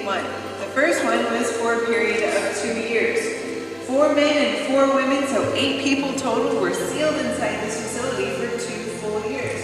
one. The first one was for a period of 2 years. 4 men and 4 women, so 8 people total, were sealed inside this facility for 2 full years.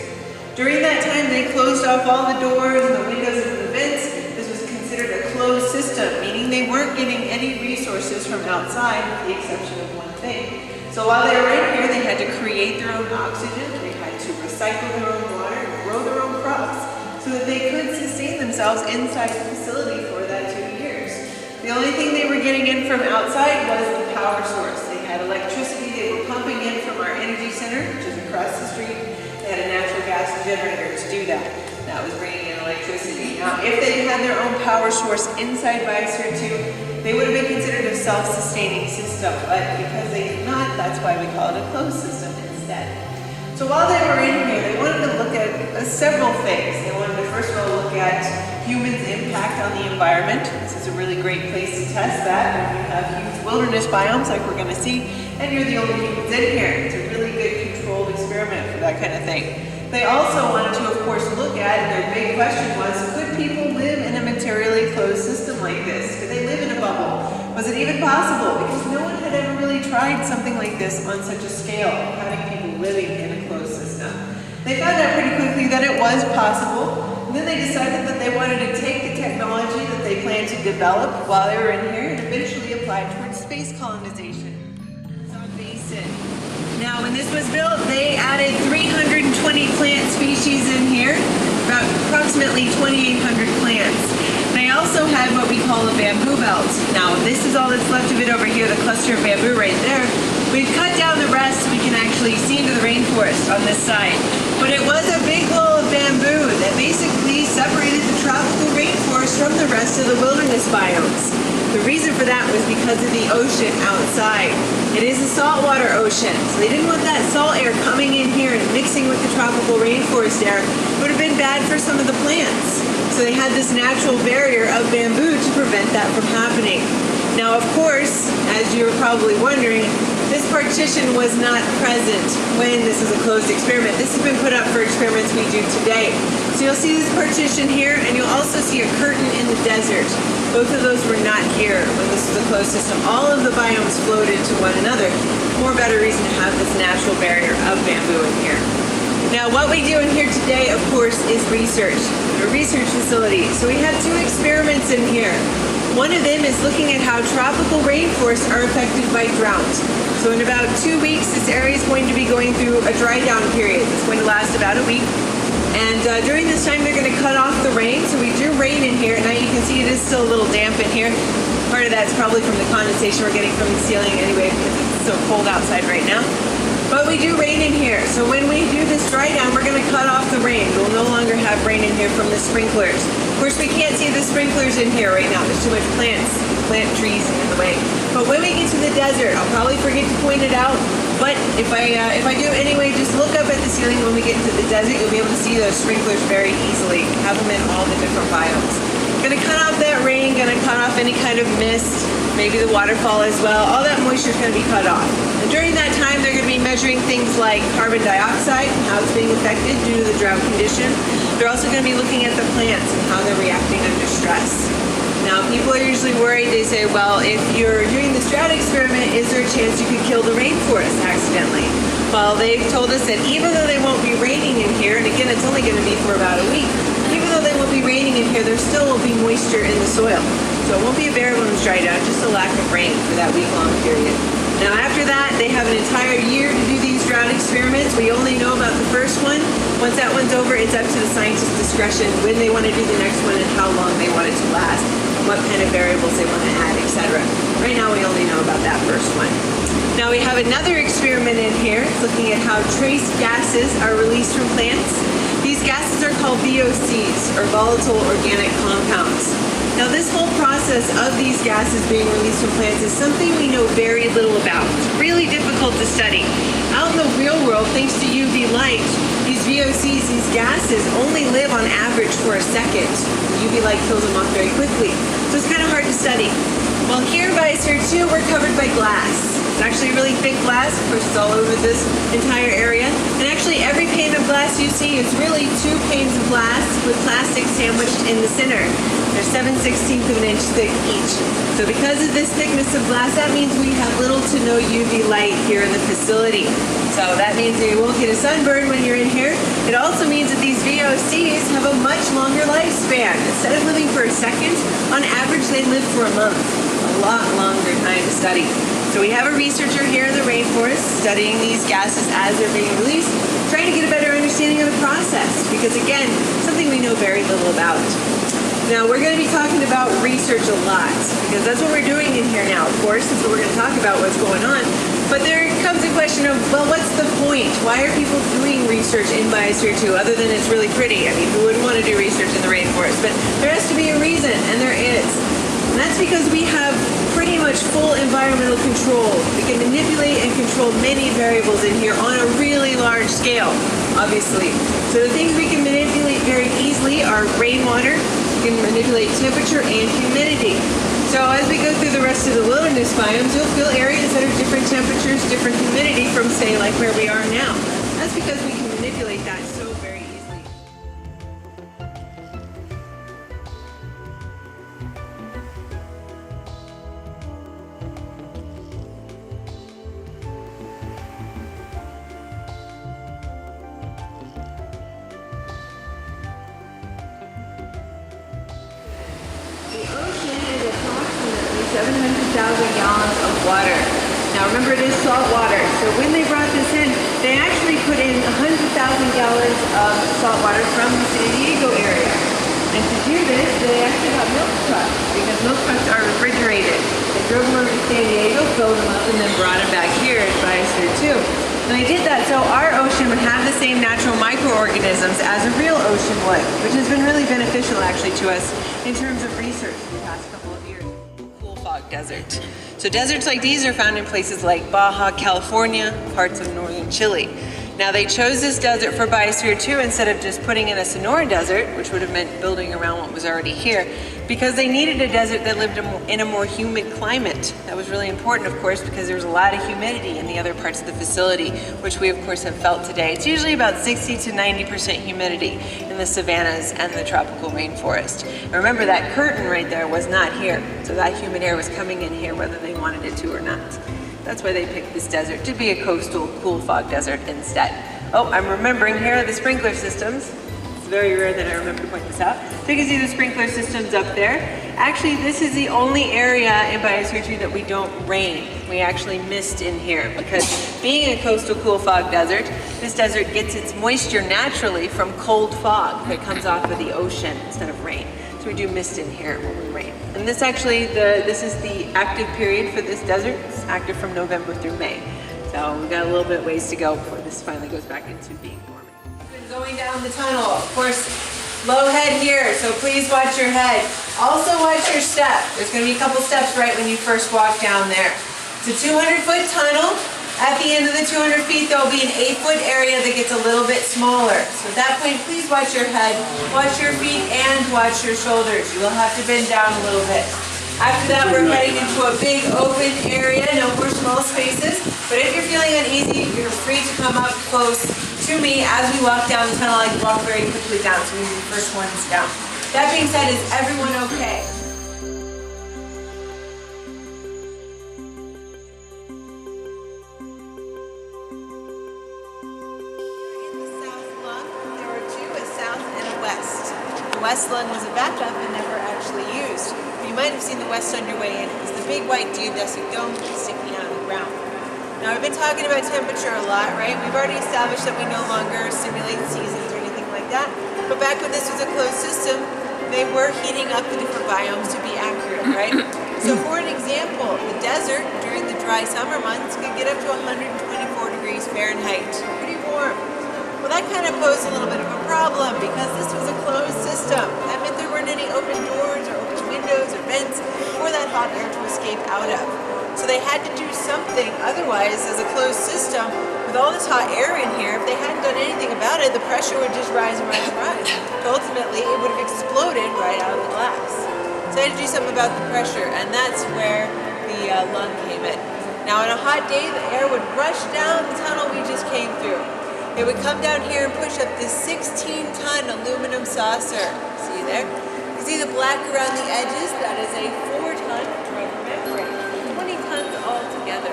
During that time, they closed off all the doors and the windows and the vents. This was considered a closed system, meaning they weren't getting any resources from outside, with the exception of one thing. So while they were in here, they had to create their own oxygen, they had to recycle their own water, and grow their own crops, so that they could sustain themselves inside the facility for that 2 years. The only thing they were getting in from outside was the power source. They had electricity they were pumping in from our energy center, which is across the street. They had a natural gas generator to do that. That was bringing in electricity. Now, if they had their own power source inside Biosphere2, they would have been considered a self-sustaining system, but because they did not, that's why we call it a closed system instead. So while they were in here, they wanted to look at several things. They wanted to first of all look at humans' impact on the environment. This is a really great place to test that when you have huge wilderness biomes like we're going to see, and you're the only humans in here. It's a really good controlled experiment for that kind of thing. They also wanted to, of course, look at, and their big question was, could people live in a materially closed system like this? Could they live in a bubble? Was it even possible? Because no one had ever really tried something like this on such a scale, having people living in a closed system. They found out pretty quickly that it was possible, and then they decided that they wanted to take the technology that they planned to develop while they were in here and eventually apply it towards space colonization. Basin. Now, when this was built, they added 320 plant species in here, about approximately 2,800 plants. They also had what we call a bamboo belt. Now, this is all that's left of it over here, the cluster of bamboo right there. We've cut down the rest so we can actually see into the rainforest on this side. But it was a big wall of bamboo that basically separated the tropical rainforest from the rest of the wilderness biomes. The reason for that was because of the ocean outside. It is a saltwater ocean, so they didn't want that salt air coming in here and mixing with the tropical rainforest air. It would have been bad for some of the plants. So they had this natural barrier of bamboo to prevent that from happening. Now, of course, as you're probably wondering, this partition was not present when this is a closed experiment. This has been put up for experiments we do today. So you'll see this partition here, and you'll also see a curtain in the desert. Both of those were not here when this was a closed system. All of the biomes flowed into one another. More better reason to have this natural barrier of bamboo in here. Now, what we do in here today, of course, is research. A research facility. So we have 2 experiments in here. One of them is looking at how tropical rainforests are affected by drought. So in about 2 weeks, this area is going to be going through a dry down period. It's going to last about a week. And during this time, they're going to cut off the rain. So we do rain in here. Now you can see it is still a little damp in here. Part of that's probably from the condensation we're getting from the ceiling anyway, because it's so cold outside right now. But we do rain in here. So when we do this dry down, we're going to cut off the rain. We'll no longer have rain in here from the sprinklers. Of course, we can't see the sprinklers in here right now. There's too much plant trees in the way. But when we get to the desert, I'll probably forget to point it out. But if I do anyway, just look up at the ceiling when we get into the desert. You'll be able to see those sprinklers very easily. Have them in all the different biomes. Going to cut off that rain, going to cut off any kind of mist, maybe the waterfall as well. All that moisture is going to be cut off. And during that time, they're going to be measuring things like carbon dioxide and how it's being affected due to the drought condition. They're also going to be looking at the plants and how they're reacting under stress. Now, people are usually worried. They say, well, if you're doing this drought experiment, is there a chance you could kill the rainforest accidentally? Well, they've told us that even though they won't be raining in here, and again, it's only going to be for about a week, even though they won't be raining in here, there still will be moisture in the soil. So it won't be a barren when it's dried out, just a lack of rain for that week-long period. Now, after that, they have an entire year to do these drought experiments. We only know about the first one. Once that one's over, it's up to the scientist's discretion when they want to do the next one and how long they want it to last, and what kind of variables they want to add, etc. Right now, we only know about that first one. Now, we have another experiment in here looking at how trace gases are released from plants. These gases are called VOCs, or volatile organic compounds. Now, this whole process of these gases being released from plants is something we know very little about. It's really difficult to study. Out in the real world, thanks to UV light, these VOCs, these gases, only live on average for a second. UV light kills them off very quickly. So it's kind of hard to study. Well, here in Biosphere2, we're covered by glass. It's actually really thick glass, of course it's all over this entire area. And actually every pane of glass you see is really 2 panes of glass with plastic sandwiched in the center. They're 7/16 of an inch thick each. So because of this thickness of glass, that means we have little to no UV light here in the facility. So that means you won't get a sunburn when you're in here. It also means that these VOCs have a much longer lifespan. Instead of living for a second, on average they live for a month. A lot longer time to study. So we have a researcher here in the rainforest studying these gases as they're being released, trying to get a better understanding of the process, because again, something we know very little about. Now we're going to be talking about research a lot, because that's what we're doing in here now, of course, that's what we're going to talk about, what's going on. But there comes a question of, well, what's the point? Why are people doing research in Biosphere 2 other than it's really pretty? I mean, who wouldn't want to do research in the rainforest? But there has to be a reason, and there is. And that's because we have pretty much full environmental control. We can manipulate and control many variables in here on a really large scale, obviously. So the things we can manipulate very easily are rainwater. We can manipulate temperature and humidity. So as we go through the rest of the wilderness biomes, you'll feel areas that are different temperatures, different humidity from, say, like where we are now. That's because we can manipulate that so very easily. The ocean is approximately 700,000 gallons of water. Now remember, it is salt water, so when they brought this in, they actually put in 100,000 gallons of salt water from the San Diego area. And to do this, they actually got milk trucks, because milk trucks are refrigerated. They drove them over to San Diego, filled them up, and then brought them back here at Biosphere 2. And they did that so our ocean would have the same natural microorganisms as a real ocean would, which has been really beneficial actually to us in terms of research in the past couple of years. Cool fog desert. So deserts like these are found in places like Baja, California, parts of northern Chile. Now they chose this desert for Biosphere 2 instead of just putting in a Sonora desert, which would have meant building around what was already here, because they needed a desert that lived in a more humid climate. That was really important, of course, because there's a lot of humidity in the other parts of the facility, which we of course have felt today. It's usually about 60 to 90% humidity in the savannas and the tropical rainforest. And remember, that curtain right there was not here, so that humid air was coming in here whether they wanted it to or not. That's why they picked this desert to be a coastal cool fog desert instead. Oh, I'm remembering here the sprinkler systems. It's very rare that I remember to point this out. So you can see the sprinkler systems up there. Actually, this is the only area in Biosphere 2 that we don't rain. We actually mist in here because being a coastal cool fog desert, this desert gets its moisture naturally from cold fog that comes off of the ocean instead of rain. So we do mist in here when we rain. And this actually, this is the active period for this desert. It's active from November through May. So we've got a little bit ways to go before this finally goes back into being dormant. We've been going down the tunnel. Of course, low head here, so please watch your head. Also watch your step. There's going to be a couple steps right when you first walk down there. It's a 200-foot tunnel. At the end of the 200 feet, there will be an 8-foot area that gets a little bit smaller. So at that point, please watch your head, watch your feet, and watch your shoulders. You will have to bend down a little bit. After that, we're heading into a big open area, no more small spaces. But if you're feeling uneasy, you're free to come up close to me as we walk down the tunnel. I can walk very quickly down, so we'll be the first ones down. That being said, is everyone okay? The west lung was a backup and never actually used. You might have seen the west on your way in. It was the big white geodesic dome sticking out of the ground. Now we've been talking about temperature a lot, right? We've already established that we no longer simulate seasons or anything like that. But back when this was a closed system, they were heating up the different biomes to be accurate, right? So for an example, the desert during the dry summer months could get up to 124 degrees Fahrenheit. Pretty warm. Well, that kind of posed a little bit of a problem because this was a closed system. That meant there weren't any open doors or open windows or vents for that hot air to escape out of. So they had to do something, otherwise as a closed system, with all this hot air in here, if they hadn't done anything about it, the pressure would just rise and rise and rise. So ultimately, it would have exploded right out of the glass. So they had to do something about the pressure, and that's where the lung came in. Now on a hot day, the air would rush down the tunnel we just came through. It would come down here and push up this 16-ton aluminum saucer. See there? You see the black around the edges? That is a 4-ton rubber membrane. 20 tons altogether.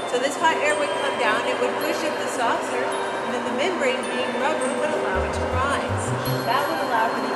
So this hot air would come down, it would push up the saucer, and then the membrane being rubber would allow it to rise. That would allow for the